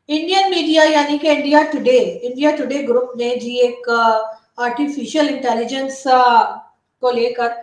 Indian media यानी कि India today group ने जी एक आर्टिफिशियल इंटेलिजेंस को लेकर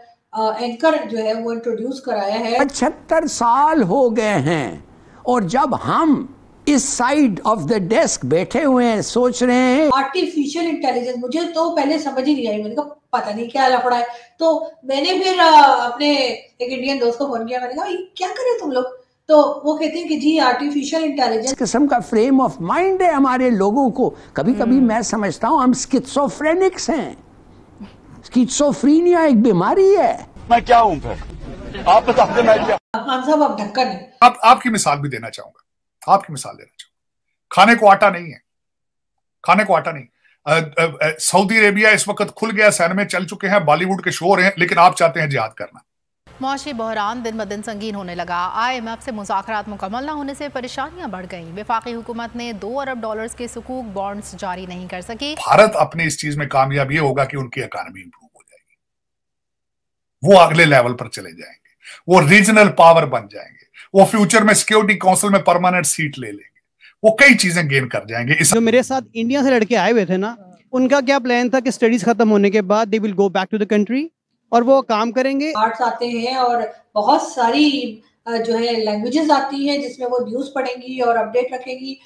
एंकर जो है वो इंट्रोड्यूस कराया है। 75 साल हो गए हैं और जब हम इस साइड ऑफ द डेस्क बैठे हुए हैं सोच रहे हैं आर्टिफिशियल इंटेलिजेंस, मुझे तो पहले समझ ही नहीं आई। मैंने कहा पता नहीं क्या लफड़ा है। तो मैंने फिर अपने एक इंडियन दोस्त को फोन किया। मैंने कहा क्या करे तुम लोग? तो वो कहते हैं कि जी आर्टिफिशियल इंटेलिजेंस किस्म का फ्रेम ऑफ माइंड है हमारे लोगों को। कभी कभी मैं समझता हूं हम स्किज़ोफ्रेनिक्स हैं। स्किज़ोफ्रेनिया एक बीमारी है। मैं क्या हूं फिर? आप बताते मैं क्या? खान साहब आप ढक्कन है। आपकी मिसाल भी देना चाहूंगा, आपकी मिसाल देना चाहूंगा। खाने को आटा नहीं है, खाने को आटा नहीं। सऊदी अरेबिया इस वक्त खुल गया, सिनेमा चल चुके हैं, बॉलीवुड के शो हो रहे हैं, लेकिन आप चाहते हैं जिहाद करना। मुआशी बहरान दिन ब दिन संगीन होने लगा। IMF से मुज़ाकरात मुकम्मल न होने से परेशानियां बढ़ गईं। वफाकी हुकूमत ने $2 अरब के सुकूक बॉन्ड्स जारी नहीं कर सकी। भारत अपने इस चीज में कामयाब ये होगा कि उनकी इकॉनमी इंप्रूव हो जाएगी, वो अगले लेवल पर चले जाएंगे, वो रीजनल पावर बन जाएंगे, वो फ्यूचर में सिक्योरिटी काउंसिल में परमानेंट सीट ले लेंगे, वो कई चीजें गेन कर जाएंगे। जो मेरे साथ इंडिया से लड़के आए हुए थे ना, उनका क्या प्लान था कि स्टडीज खत्म होने के बाद they will go back to the country और वो काम करेंगे। आर्ट्स आते हैं और बहुत सारी जो है लैंग्वेजेस आती हैं जिसमें वो न्यूज पढ़ेंगी और अपडेट रखेंगी।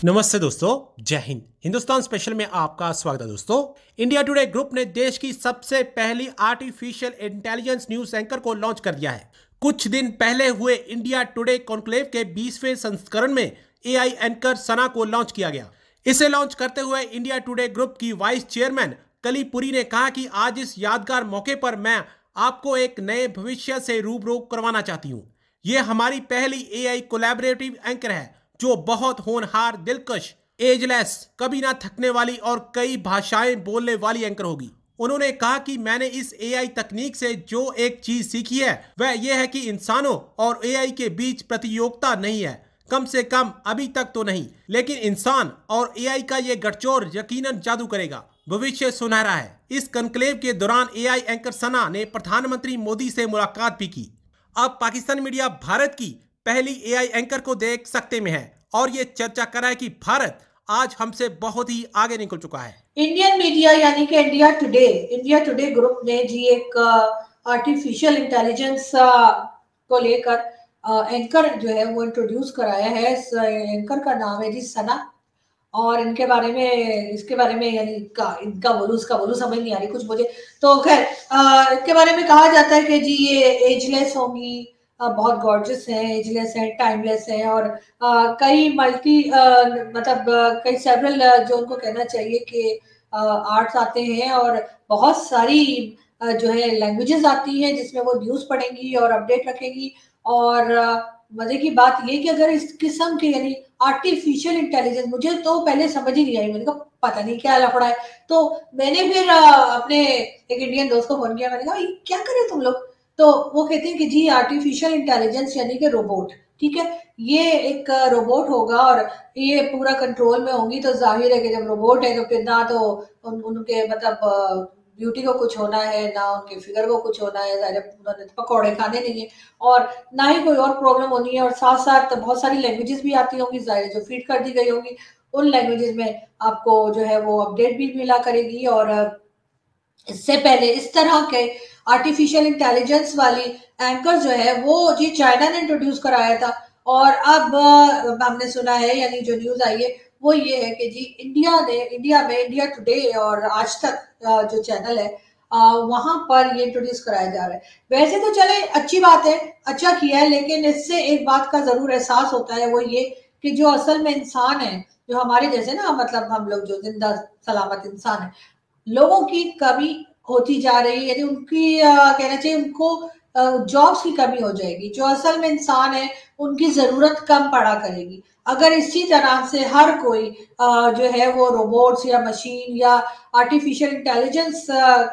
नमस्ते दोस्तों, जय हिंद। हिंदुस्तान स्पेशल में आपका स्वागत है दोस्तों। इंडिया टुडे ग्रुप ने देश की सबसे पहली आर्टिफिशियल इंटेलिजेंस न्यूज एंकर को लॉन्च कर दिया है। कुछ दिन पहले हुए इंडिया टुडे कॉन्क्लेव के 20वें संस्करण में AI एंकर सना को लॉन्च किया गया। इसे लॉन्च करते हुए इंडिया टुडे ग्रुप की वाइस चेयरमैन कलीपुरी ने कहा कि आज इस यादगार मौके पर मैं आपको एक नए भविष्य से रूबरू करवाना चाहती हूँ। ये हमारी पहली AI कोलैबोरेटिव एंकर है जो बहुत होनहार, दिलकश, एजलेस, कभी ना थकने वाली और कई भाषाएं बोलने वाली एंकर होगी। उन्होंने कहा कि मैंने इस AI तकनीक से जो एक चीज सीखी है वह यह है कि इंसानों और AI के बीच प्रतियोगिता नहीं है, कम से कम अभी तक तो नहीं, लेकिन इंसान और AI का ये गठजोड़ यकीनन जादू करेगा। भविष्य सुनहरा है। इस कॉन्क्लेव के दौरान AI एंकर सना ने प्रधानमंत्री मोदी से मुलाकात भी की। अब पाकिस्तान मीडिया भारत की पहली AI एंकर को देख सकते में है और ये चर्चा कर रहा है कि भारत आज हमसे बहुत ही आगे निकल चुका है। इंडियन मीडिया यानी कि इंडिया टुडे ग्रुप ने जी एक आर्टिफिशियल इंटेलिजेंस को लेकर एंकर जो है वो इंट्रोड्यूस कराया है। इस एंकर का नाम है जी सना और इसके बारे में यानी इनका बोलूं समझ नहीं आ रही कुछ मुझे। तो खैर इसके बारे में कहा जाता है कि जी ये एजलेस होंगी, बहुत गॉर्जियस हैं, एजलेस हैं, टाइमलेस हैं और कई सेवरल जो उनको कहना चाहिए कि आर्ट्स आते हैं और बहुत सारी जो है लैंग्वेजेस आती हैं जिसमें वो न्यूज पढ़ेंगी और अपडेट रखेंगी। और मजे की बात ये कि अगर इस किस्म के यानी आर्टिफिशियल इंटेलिजेंस, मुझे तो पहले समझ ही नहीं आई। मैंने कहा पता नहीं क्या लफड़ा है। तो मैंने फिर अपने एक इंडियन दोस्त को फोन किया। मैंने कहा क्या करे तुम लोग? तो वो कहते हैं कि जी आर्टिफिशियल इंटेलिजेंस यानी कि रोबोट, ठीक है, ये एक रोबोट होगा और ये पूरा कंट्रोल में होंगी। तो जाहिर है कि जब रोबोट है तो फिर ना तो उनके मतलब ब्यूटी को कुछ होना है, ना उनके फिगर को कुछ होना है, उन्होंने पकौड़े खाने नहीं है और ना ही कोई और प्रॉब्लम होनी है। और साथ साथ बहुत सारी लैंग्वेजेस भी आती होंगी, जाहिर जो फीड कर दी गई होंगी उन लैंग्वेजेस में आपको जो है वो अपडेट भी मिला करेगी। और इससे पहले इस तरह के आर्टिफिशियल इंटेलिजेंस वाली एंकर जो है वो जी चाइना ने इंट्रोड्यूस कराया था। और अब हमने सुना है यानी जो न्यूज आई है वो ये है कि जी इंडिया में इंडिया टुडे और आज तक जो चैनल है वहां पर ये इंट्रोड्यूस कराया जा रहा है। वैसे तो चले अच्छी बात है, अच्छा किया है, लेकिन इससे एक बात का जरूर एहसास होता है, वो ये कि जो असल में इंसान है, जो हमारे जैसे ना मतलब हम लोग जो जिंदा सलामत इंसान है, लोगों की कमी होती जा रही है। यानी उनकी कहना चाहिए उनको जॉब्स की कमी हो जाएगी। जो असल में इंसान है उनकी जरूरत कम पड़ा करेगी। अगर इसी तरह से हर कोई जो है वो रोबोट्स या मशीन या आर्टिफिशियल इंटेलिजेंस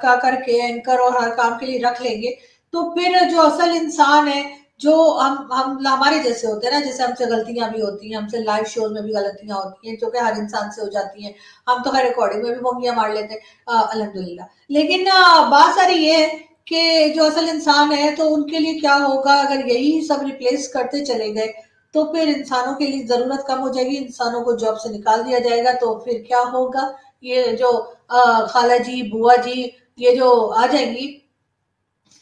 का करके एंकर और हर काम के लिए रख लेंगे तो फिर जो असल इंसान है, जो हम हमारे जैसे होते हैं ना, जैसे हमसे गलतियां भी होती हैं, हमसे लाइव शोज में भी गलतियां होती हैं जो कि हर इंसान से हो जाती हैं। हम तो खैर रिकॉर्डिंग में भी भोंगियां मार लेते हैं अल्हम्दुलिल्लाह। लेकिन बात सारी ये है कि जो असल इंसान है तो उनके लिए क्या होगा अगर यही सब रिप्लेस करते चले गए तो फिर इंसानों के लिए जरूरत कम हो जाएगी, इंसानों को जॉब से निकाल दिया जाएगा, तो फिर क्या होगा? ये जो खाला जी, बुआ जी, ये जो आ जाएंगी,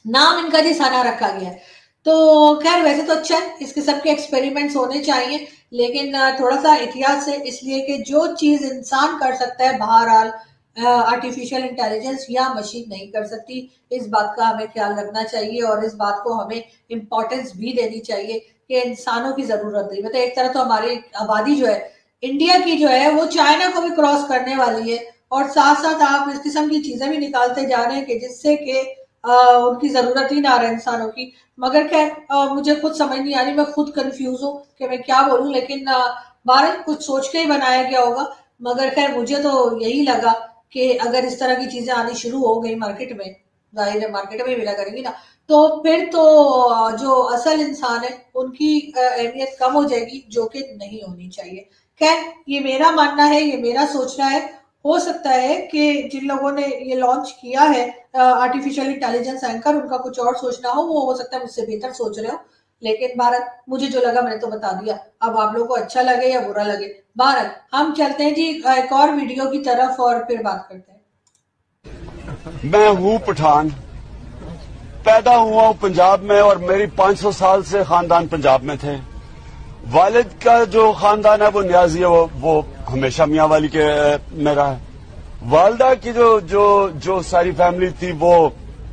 नाम इनका जी सना रखा गया है। तो खैर वैसे तो अच्छा है, इस किस्म के एक्सपेरिमेंट्स होने चाहिए, लेकिन थोड़ा सा एहतियात से, इसलिए कि जो चीज इंसान कर सकता है बहरहाल आर्टिफिशियल इंटेलिजेंस या मशीन नहीं कर सकती। इस बात का हमें ख्याल रखना चाहिए और इस बात को हमें इम्पोर्टेंस भी देनी चाहिए कि इंसानों की जरूरत नहीं। मतलब एक तरह तो हमारी आबादी जो है इंडिया की जो है वो चाइना को भी क्रॉस करने वाली है, और साथ साथ आप इस किस्म की चीजें भी निकालते जा रहे हैं कि जिससे कि उनकी जरूरत ही ना रहे इंसानों की। मगर खैर मुझे खुद समझ नहीं आ रही, मैं खुद कंफ्यूज हूँ कि मैं क्या बोलूँ, लेकिन बाहर कुछ सोच के ही बनाया गया होगा। मगर खैर मुझे तो यही लगा कि अगर इस तरह की चीजें आनी शुरू हो गई मार्केट में, जाहिर है मार्केट में मिला करेंगी ना, तो फिर तो जो असल इंसान है उनकी अहमियत कम हो जाएगी, जो कि नहीं होनी चाहिए। खैर ये मेरा मानना है, ये मेरा सोचना है। हो सकता है कि जिन लोगों ने ये लॉन्च किया है आर्टिफिशियल इंटेलिजेंस एंकर, उनका कुछ और सोचना हो सकता है मुझसे बेहतर सोच रहे हो, लेकिन भारत मुझे जो लगा मैंने तो बता दिया। अब आप लोगों को अच्छा लगे या बुरा लगे, भारत हम चलते हैं जी एक और वीडियो की तरफ और फिर बात करते हैं। मैं हूँ पठान, पैदा हुआ हूँ पंजाब में और मेरी 500 साल से खानदान पंजाब में थे। वालिद का जो खानदान है वो न्याजी है, वो हमेशा मियाँ वाली के में रहा है। वालदा की जो सारी फैमिली थी वो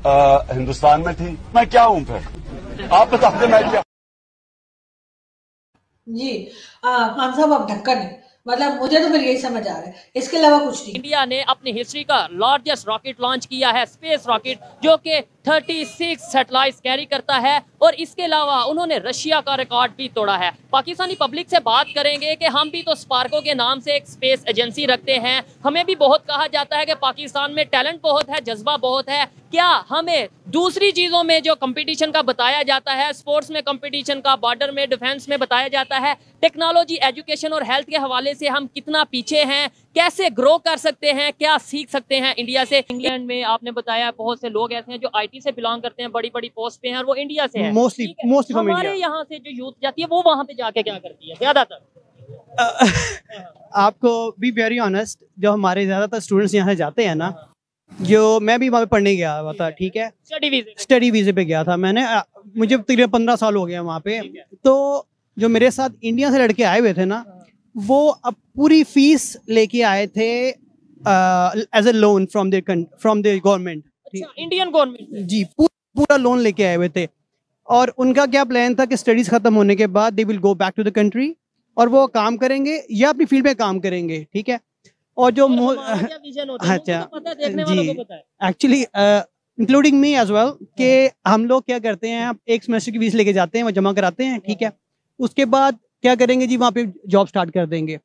हिंदुस्तान में थी। मैं क्या हूँ फिर? आप बताते मैं क्या? जी खान साहब आप ढक्कन है, मतलब मुझे तो फिर यही समझ आ रहा है, इसके अलावा कुछ नहीं। इंडिया ने अपनी हिस्ट्री का लार्जेस्ट रॉकेट लॉन्च किया है, स्पेस रॉकेट, जो कि 36 सैटेलाइट्स कैरी करता है, और इसके अलावा उन्होंने रशिया का रिकॉर्ड भी तोड़ा है। पाकिस्तानी पब्लिक से बात करेंगे कि हम भी तो स्पार्को के नाम से एक स्पेस एजेंसी रखते हैं, हमें भी बहुत कहा जाता है कि पाकिस्तान में टैलेंट बहुत है, जज्बा बहुत है। क्या हमें दूसरी चीज़ों में जो कंपटीशन का बताया जाता है, स्पोर्ट्स में कंपटीशन का, बॉर्डर में, डिफेंस में बताया जाता है, टेक्नोलॉजी, एजुकेशन और हेल्थ के हवाले से हम कितना पीछे हैं, कैसे ग्रो कर सकते हैं, क्या सीख सकते हैं इंडिया से? इंग्लैंड में आपने बताया बहुत से लोग ऐसे हैं जो आईटी से बिलोंग करते हैं, बड़ी बड़ी पोस्ट पे हैं, और वो इंडिया से हैं। मोस्टली हमारे यहाँ से जो यूथ जाती है वो वहाँ पे जाके क्या करती है ज्यादातर? आपको बी वेरी ऑनेस्ट, जो हमारे ज्यादातर स्टूडेंट्स यहाँ जाते हैं ना, जो मैं भी वहाँ पे पढ़ने गया हुआ था, ठीक है, स्टडी वीजे पे गया था मैंने, मुझे तकरीबन 15 साल हो गया वहाँ पे। तो जो मेरे साथ इंडिया से लड़के आए हुए थे ना, वो अब पूरी फीस लेके आए थे as a loan from the government. Indian government जी, पूरा लोन लेके आए हुए थे, और उनका क्या प्लान था कि स्टडीज खत्म होने के बाद they will go back to the country, और वो काम करेंगे या अपनी फील्ड में काम करेंगे, ठीक है। और जो अच्छा जी, actually including me as well, कि हम लोग क्या करते हैं, एक सेमेस्टर की फीस लेके जाते हैं, वो जमा कराते हैं, ठीक है, उसके बाद क्या करेंगे जी, वहाँ पे जॉब स्टार्ट कर देंगे।